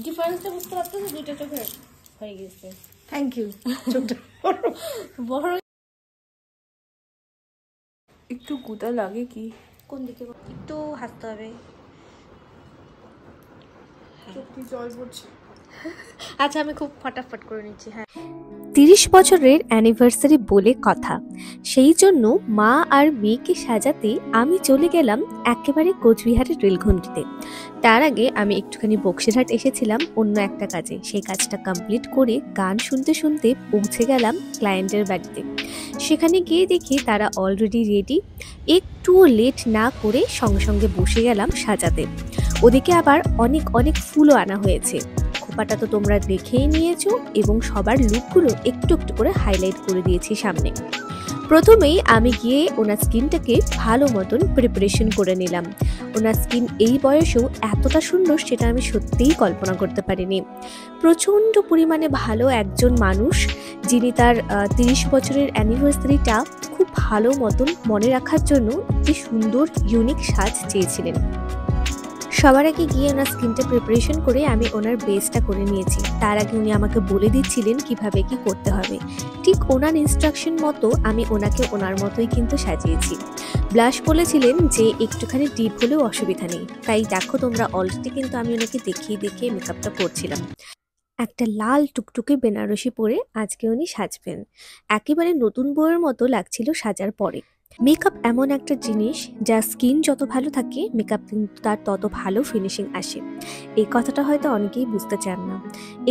ডিফারেন্সটা বুঝতে পারতেছো? দুইটা চোখের হয়ে গেছে। Thank you. চোখটা বড় একটু গুদা লাগে কি? কোন দিকে? একটু হাসতে হবে। চোখে জল পড়ছে। আচ্ছা আমি খুব ফটাফট করে নিচ্ছি। হ্যাঁ, 30 বছরের অ্যানিভার্সারি বলে কথা, সেই জন্য মা আর মেয়েকে সাজাতে আমি চলে গেলাম একেবারে কোচবিহারের রেলঘুমটিতে। তার আগে আমি একটুখানি বক্সিরহাট এসেছিলাম অন্য একটা কাজে। সেই কাজটা কমপ্লিট করে গান শুনতে শুনতে পৌঁছে গেলাম ক্লায়েন্টের বাড়িতে। সেখানে গিয়ে দেখি তারা অলরেডি রেডি। একটুও লেট না করে সঙ্গে সঙ্গে বসে গেলাম সাজাতে। ওদিকে আবার অনেক অনেক ফুলও আনা হয়েছে। খোপাটা তো তোমরা দেখেই নিয়েছো এবং সবার লুকগুলো একটু একটু করে হাইলাইট করে দিয়েছি সামনে। প্রথমেই আমি গিয়ে ওনার স্কিনটাকে ভালো মতন প্রিপারেশন করে নিলাম। ওনার স্কিন এই বয়সেও এতটা সুন্দর সেটা আমি সত্যিই কল্পনা করতে পারিনি। প্রচণ্ড পরিমাণে ভালো একজন মানুষ, যিনি তার 30 বছরের অ্যানিভার্সারিটা খুব ভালো মতন মনে রাখার জন্য একটি সুন্দর ইউনিক সাজ চেয়েছিলেন। সবার আগে গিয়ে ওনার স্কিনটা প্রিপারেশন করে আমি ওনার বেসটা করে নিয়েছি। তার আগে উনি আমাকে বলে দিচ্ছিলেন কিভাবে কি করতে হবে। ঠিক ওনার ইনস্ট্রাকশন মতো আমি ওনাকে ওনার মতোই কিন্তু সাজিয়েছি। ব্লাশ বলেছিলেন যে একটুখানি ডিপ হলেও অসুবিধা নেই, তাই দেখো তোমরা অলরেডি কিন্তু আমি ওনাকে দেখিয়ে মেকআপটা করছিলাম। একটা লাল টুকটুকে বেনারসি পরে আজকে উনি সাজবেন। একেবারে নতুন বউয়ের মতো লাগছিল সাজার পরে। মেকআপ এমন একটা জিনিস যা স্কিন যত ভালো থাকে মেকআপ কিন্তু তার তত ভালো ফিনিশিং আসে। এই কথাটা হয়তো অনেকেই বুঝতে চান না।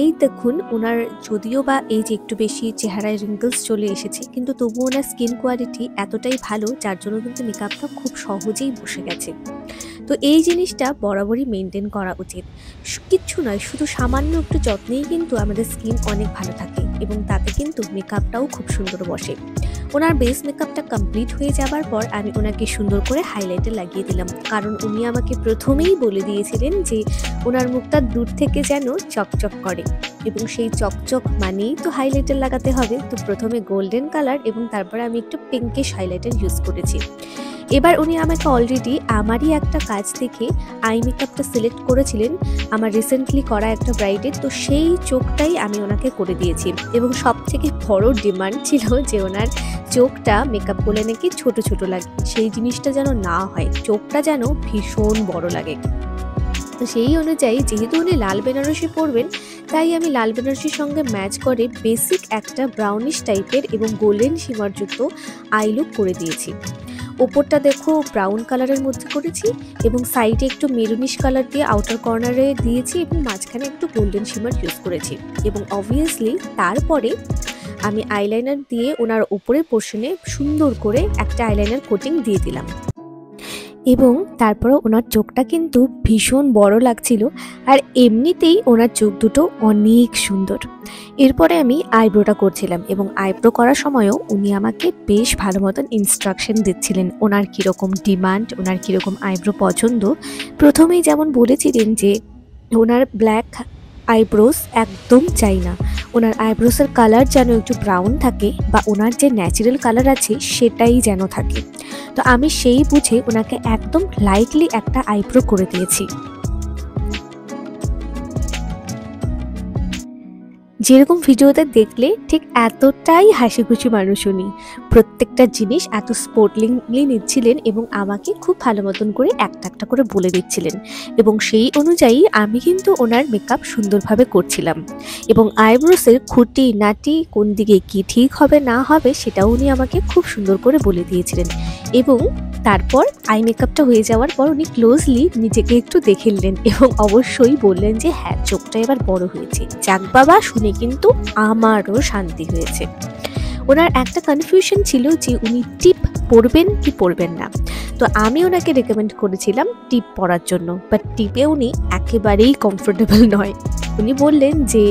এই দেখুন ওনার যদিও বা এই যে একটু বেশি চেহারায় রিঙ্কলস চলে এসেছে, কিন্তু তবুও ওনার স্কিন কোয়ালিটি এতটাই ভালো যার জন্য কিন্তু মেকআপটা খুব সহজেই বসে গেছে। তো এই জিনিসটা বরাবরই মেনটেন করা উচিত। কিচ্ছু নয়, শুধু সামান্য একটু যত্নেই কিন্তু আমাদের স্কিন অনেক ভালো থাকে এবং তাতে কিন্তু মেকআপটাও খুব সুন্দর বসে। ওনার বেস মেকআপটা কমপ্লিট হয়ে যাবার পর আমি ওনাকে সুন্দর করে হাইলাইটার লাগিয়ে দিলাম, কারণ উনি আমাকে প্রথমেই বলে দিয়েছিলেন যে ওনার মুখটা দূর থেকে যেন চকচক করে এবং সেই চকচক মানেই তো হাইলাইটার লাগাতে হবে। তো প্রথমে গোল্ডেন কালার এবং তারপরে আমি একটু পিঙ্কিশ হাইলাইটার ইউজ করেছি। এবার উনি আমাকে অলরেডি আমারই একটা কাজ থেকে আই মেকআপটা সিলেক্ট করেছিলেন, আমার রিসেন্টলি করা একটা ব্রাইডের। তো সেই চোখটাই আমি ওনাকে করে দিয়েছি এবং সব থেকে বড় ডিমান্ড ছিল যে ওনার চোখটা মেকআপ করলে নাকি ছোট ছোট লাগে, সেই জিনিসটা যেন না হয়, চোখটা যেন ভীষণ বড় লাগে। তো সেই অনুযায়ী যেহেতু উনি লাল বেনারসি পরবেন, তাই আমি লাল বেনারসির সঙ্গে ম্যাচ করে বেসিক একটা ব্রাউনিশ টাইপের এবং গোল্ডেন শিমারযুক্ত আই লুক করে দিয়েছি। ওপরটা দেখো ব্রাউন কালারের মধ্যে করেছি এবং সাইডে একটু মেরুনিশ কালার দিয়ে আউটার কর্নারে দিয়েছি এবং মাঝখানে একটু গোল্ডেন শিমার ইউজ করেছি। এবং অবভিয়াসলি তারপরে আমি আইলাইনার দিয়ে ওনার উপরের পোর্শনে সুন্দর করে একটা আইলাইনার কোটিং দিয়ে দিলাম এবং তারপরে ওনার চোখটা কিন্তু ভীষণ বড় লাগছিল আর এমনিতেই ওনার চোখ দুটো অনেক সুন্দর। এরপরে আমি আইব্রোটা করছিলাম এবং আইব্রো করার সময়ও উনি আমাকে বেশ ভালো মতন ইনস্ট্রাকশন দিচ্ছিলেন ওনার কীরকম ডিমান্ড, ওনার কীরকম আইব্রো পছন্দ। প্রথমেই যেমন বলেছিলেন যে ওনার ব্ল্যাক আইব্রোস একদম চাই না, ওনার আইব্রোসের কালার যেন একটু ব্রাউন থাকে বা ওনার যে ন্যাচারাল কালার আছে সেটাই যেন থাকে। তো আমি সেই বুঝে ওনাকে একদম লাইটলি একটা আইব্রো করে দিয়েছি। যেরকম ভিডিওতে দেখলে ঠিক এতটাই হাসি খুশি মানুষ উনি। প্রত্যেকটা জিনিস এত স্পোর্টলিংলি নিচ্ছিলেন এবং আমাকে খুব ভালো মতন করে একটা একটা করে বলে দিচ্ছিলেন এবং সেই অনুযায়ী আমি কিন্তু ওনার মেকআপ সুন্দরভাবে করছিলাম এবং আইব্রোসের খুঁটি নাটি কোন দিকে কি ঠিক হবে না হবে সেটাও উনি আমাকে খুব সুন্দর করে বলে দিয়েছিলেন। এবং তারপর আই মেকআপটা হয়ে যাওয়ার পর উনি ক্লোজলি নিজেকে একটু দেখে নিলেন এবং অবশ্যই বললেন যে হ্যাঁ চোখটা এবার বড় হয়েছে। যাক বাবা, শুনে কিন্তু আমারও শান্তি হয়েছে। ওনার একটা কনফিউশন ছিল যে উনি টিপ পরবেন কি পরবেন না, তো আমি ওনাকে রেকমেন্ড করেছিলাম টিপ পরার জন্য, বাট টিপে উনি একেবারেই কমফোর্টেবল নয়। উনি বললেন যে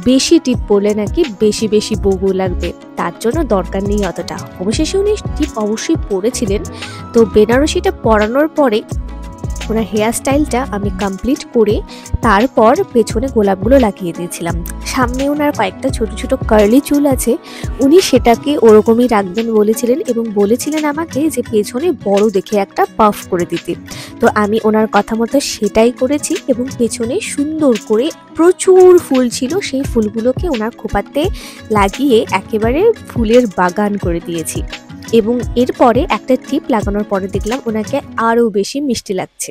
বেশি টিপ পরলে নাকি বেশি বেশি বগু লাগবে, তার জন্য দরকার নেই অতটা। অবশেষে উনি টিপ অবশ্যই পরেছিলেন। তো বেনারসিটা পরানোর পরে ওনার হেয়ার স্টাইলটা আমি কমপ্লিট করে তারপর পেছনে গোলাপগুলো লাগিয়ে দিয়েছিলাম। সামনে ওনার কয়েকটা ছোট ছোট কার্লি চুল আছে, উনি সেটাকে ওরকমই রাখবেন বলেছিলেন এবং বলেছিলেন আমাকে যে পেছনে বড় দেখে একটা পাফ করে দিতে। তো আমি ওনার কথা মতো সেটাই করেছি এবং পেছনে সুন্দর করে প্রচুর ফুল ছিল, সেই ফুলগুলোকে ওনার খোপাতে লাগিয়ে একেবারে ফুলের বাগান করে দিয়েছি। এবং এরপরে একটা টিপ লাগানোর পরে দেখলাম ওনাকে আরও বেশি মিষ্টি লাগছে।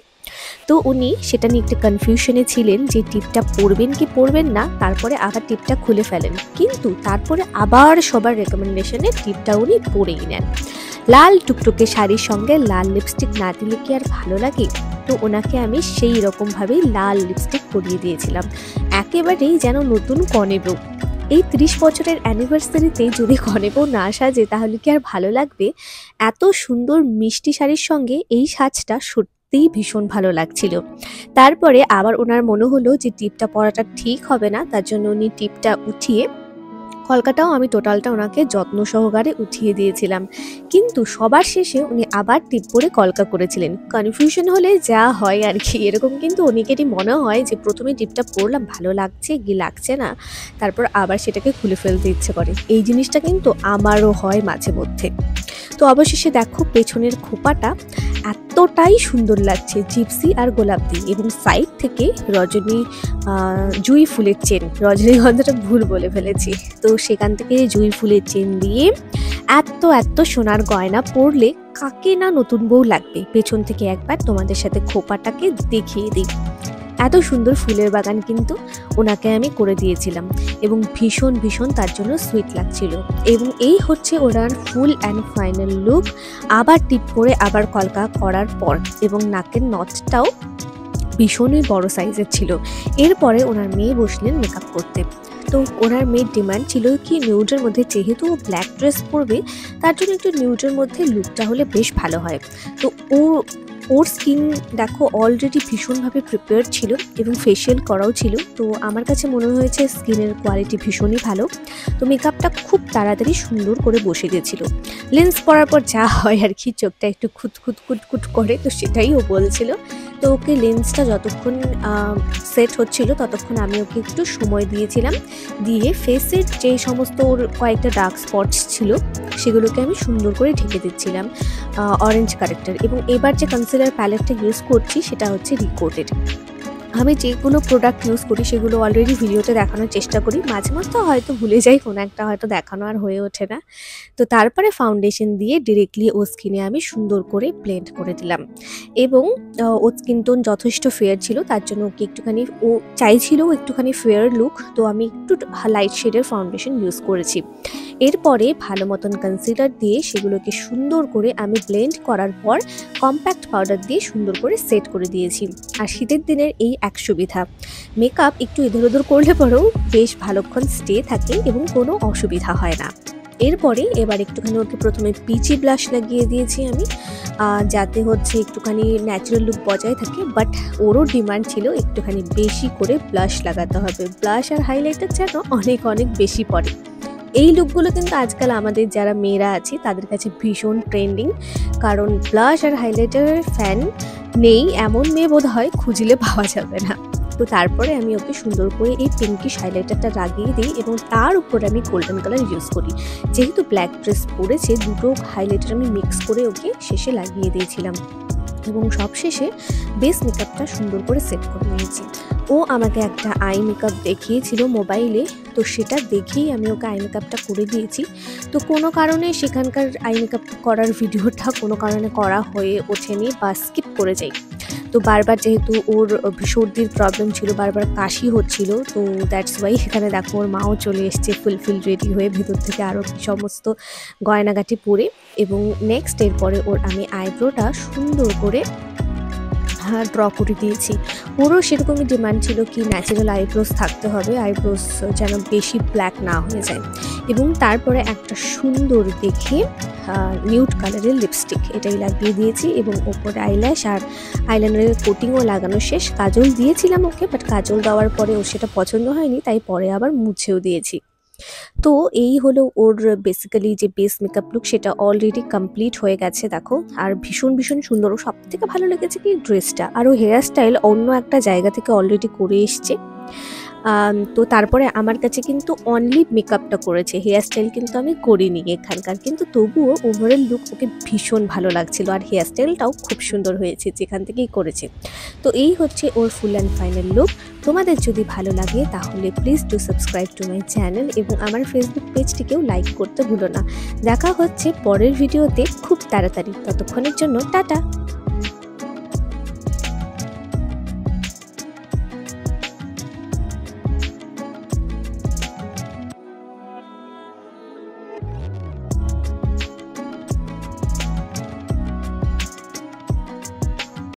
তো উনি সেটা নিয়ে একটু কনফিউশনে ছিলেন যে টিপটা পরবেন কি পরবেন না, তারপরে আবার টিপটা খুলে ফেলেন, কিন্তু তারপরে আবার সবার রেকমেন্ডেশনে টিপটা উনি পরেই নেন। লাল টুকটুকে শাড়ির সঙ্গে লাল লিপস্টিক না দিলে কি আর ভালো লাগে? তো ওনাকে আমি সেই রকমভাবেই লাল লিপস্টিক পরিয়ে দিয়েছিলাম, একেবারেই যেন নতুন কনে বউ। এই 30 বছরের অ্যানিভার্সারিতে যদি কনে বউ না সাজে তাহলে কি আর ভালো লাগবে? এত সুন্দর মিষ্টি শাড়ির সঙ্গে এই সাজটা সত্যিই ভীষণ ভালো লাগছিল। তারপরে আবার ওনার মনে হলো যে টিপটা পরাটা ঠিক হবে না, তার জন্য উনি টিপটা উঠিয়ে কলকাটাও আমি টোটালটা ওনাকে যত্ন সহকারে উঠিয়ে দিয়েছিলাম, কিন্তু সবার শেষে উনি আবার টিপ পরে কলকা করেছিলেন। কনফিউশন হলে যা হয় আর কি, এরকম কিন্তু অনেকেরই মনে হয় যে প্রথমে টিপটা পরলাম ভালো লাগছে কি লাগছে না, তারপর আবার সেটাকে খুলে ফেলতে ইচ্ছে করে। এই জিনিসটা কিন্তু আমারও হয় মাঝে মধ্যে। তো অবশেষে দেখো পেছনের খোপাটা এতটাই সুন্দর লাগছে জিপসি আর গোলাপ দিয়ে, এবং সাইড থেকে জুঁই ফুলের চেন, রজনীগন্ধাটা ভুল বলে ফেলেছি, তো সেখান থেকে জুঁই ফুলের চেন দিয়ে এত সোনার গয়না পরলে কাকে না নতুন বউ লাগবে। পেছন থেকে একবার তোমাদের সাথে খোপাটাকে দেখিয়ে দিই। এত সুন্দর ফুলের বাগান কিন্তু ওনাকে আমি করে দিয়েছিলাম এবং ভীষণ তার জন্য সুইট লাগছিল। এবং এই হচ্ছে ওনার ফুল অ্যান্ড ফাইনাল লুক, আবার টিপ করে আবার কলকা করার পর, এবং নাকের নথটাও ভীষণই বড় সাইজের ছিল। এরপরে ওনার মেয়ে বসলেন মেকআপ করতে। তো ওনার মেয়ের ডিমান্ড ছিল কি নিউডের মধ্যে, যেহেতু ও ব্ল্যাক ড্রেস পরবে তার জন্য একটু নিউডের মধ্যে লুকটা হলে বেশ ভালো হয়। তো ওর স্কিন দেখো অলরেডি ভীষণভাবে প্রিপেয়ার ছিল এবং ফেশিয়াল করাও ছিল, তো আমার কাছে মনে হয়েছে স্কিনের কোয়ালিটি ভীষণই ভালো। তো মেকআপটা খুব তাড়াতাড়ি সুন্দর করে বসে গেছিলো। লেন্স পরার পর যা হয় আর কি, চোখটা একটু খুঁত করে, তো সেটাই ও বলছিল। তো ওকে লেন্সটা যতক্ষণ সেট হচ্ছিল ততক্ষণ আমি ওকে একটু সময় দিয়েছিলাম, দিয়ে ফেসের যে সমস্ত ওর কয়েকটা ডার্ক স্পটস ছিল সেগুলোকে আমি সুন্দর করে ঢেকে দিচ্ছিলাম অরেঞ্জ কারেক্টার। এবং এবার যে কনসিলার প্যালেটটা ইউজ করছি সেটা হচ্ছে রিকোটেড। আমি যেগুলো প্রোডাক্ট ইউজ করি সেগুলো অলরেডি ভিডিওতে দেখানোর চেষ্টা করি, মাঝে মধ্যে হয়তো ভুলে যাই, কোনো একটা হয়তো দেখানো আর হয়ে ওঠে না। তো তারপরে ফাউন্ডেশন দিয়ে ডিরেক্টলি ও স্কিনে আমি সুন্দর করে ব্লেন্ড করে দিলাম। এবং ওর স্কিন টোন যথেষ্ট ফেয়ার ছিল, তার জন্য ওকে একটুখানি ও চাইছিল একটুখানি ফেয়ার লুক, তো আমি একটু লাইট শেডের ফাউন্ডেশন ইউজ করেছি। এরপরে ভালো মতন কনসিলার দিয়ে সেগুলোকে সুন্দর করে আমি ব্লেন্ড করার পর কম্প্যাক্ট পাউডার দিয়ে সুন্দর করে সেট করে দিয়েছি। আর শীতের দিনের এই এক সুবিধা, মেকআপ একটু এধর ওধর করলে পরেও বেশ ভালোক্ষণ স্টে থাকে এবং কোনো অসুবিধা হয় না। এরপরে এবার একটুখানি ওকে প্রথমে পিচি ব্লাশ লাগিয়ে দিয়েছি আমি, যাতে হচ্ছে একটুখানি ন্যাচারাল লুক বজায় থাকে। বাট ওরও ডিমান্ড ছিল একটুখানি বেশি করে ব্লাশ লাগাতে হবে, ব্লাশ আর হাইলাইটার যেন অনেক বেশি পড়ে। এই লুকগুলো কিন্তু আজকাল আমাদের যারা মেয়েরা আছি তাদের কাছে ভীষণ ট্রেন্ডিং, কারণ ব্লাশ আর হাইলাইটারের ফ্যান নেই এমন মেয়ে বোধ হয় খুঁজলে পাওয়া যাবে না। তো তারপরে আমি ওকে সুন্দর করে এই পিঙ্কিশ হাইলাইটারটা লাগিয়ে দিই এবং তার উপরে আমি গোল্ডেন কালার ইউজ করি। যেহেতু ব্ল্যাক ড্রেস পরেছে, দুটো হাইলাইটার আমি মিক্স করে ওকে শেষে লাগিয়ে দিয়েছিলাম এবং সবশেষে বেস মেকআপটা সুন্দর করে সেট করে নিয়েছি। ও আমাকে একটা আই মেকআপ দেখিয়েছিল মোবাইলে, তো সেটা দেখেই আমি ওকে আই মেকআপটা করে দিয়েছি। তো কোনো কারণে সেখানকার আই মেকআপ করার ভিডিওটা কোনো কারণে করা হয়ে ওঠেনি বা স্কিপ করে যাই। তো বারবার যেহেতু ওর সর্দির প্রবলেম ছিল, বারবার কাশি হচ্ছিল, তো দ্যাটস ওয়াই এখানে দেখো ওর মাও চলে এসছে ফুলফিল রেডি হয়ে ভেতর থেকে আরও সমস্ত গয়নাগাটি পরে। এবং নেক্সট এরপরে ওর আমি আইব্রোটা সুন্দর করে ড্র করে দিয়েছি। ওরও সেরকমই ডিমান্ড ছিল কি ন্যাচারাল আইব্রোস থাকতে হবে, আইব্রোস যেন বেশি ব্ল্যাক না হয়ে যায়। এবং তারপরে একটা সুন্দর দেখে নিউড কালারের লিপস্টিক এটাই লাগিয়ে দিয়েছি এবং ওপরে আইল্যাশ আর আইলাইনারের কোটিংও লাগানো শেষ। কাজল দিয়েছিলাম ওকে, বাট কাজল দেওয়ার পরে ওর সেটা পছন্দ হয়নি, তাই পরে আবার মুছেও দিয়েছি। তো এই হলো ওর বেসিক্যালি যে বেস মেকআপ লুক, সেটা অলরেডি কমপ্লিট হয়ে গেছে দেখো। আর ভীষণ ভীষণ সুন্দর। সব থেকে ভালো লেগেছে কি ড্রেসটা, আর ও হেয়ার স্টাইল অন্য একটা জায়গা থেকে অলরেডি করে এসছে। তো তারপরে আমার কাছে কিন্তু অনলি মেকআপটা করেছে, হেয়ার স্টাইল কিন্তু আমি করিনি এখানকার, কিন্তু তবুও ওভারঅল লুক ওকে ভীষণ ভালো লাগছিল, আর হেয়ার স্টাইলটাও খুব সুন্দর হয়েছে যেখান থেকেই করেছে। তো এই হচ্ছে ওর ফুল অ্যান্ড ফাইনাল লুক। তোমাদের যদি ভালো লাগে তাহলে please do subscribe to my channel, এবং আমার ফেসবুক পেজটিকেও লাইক করতে ভুলো না। দেখা হচ্ছে পরের ভিডিওতে খুব তাড়াতাড়ি, ততক্ষণের জন্য টাটা।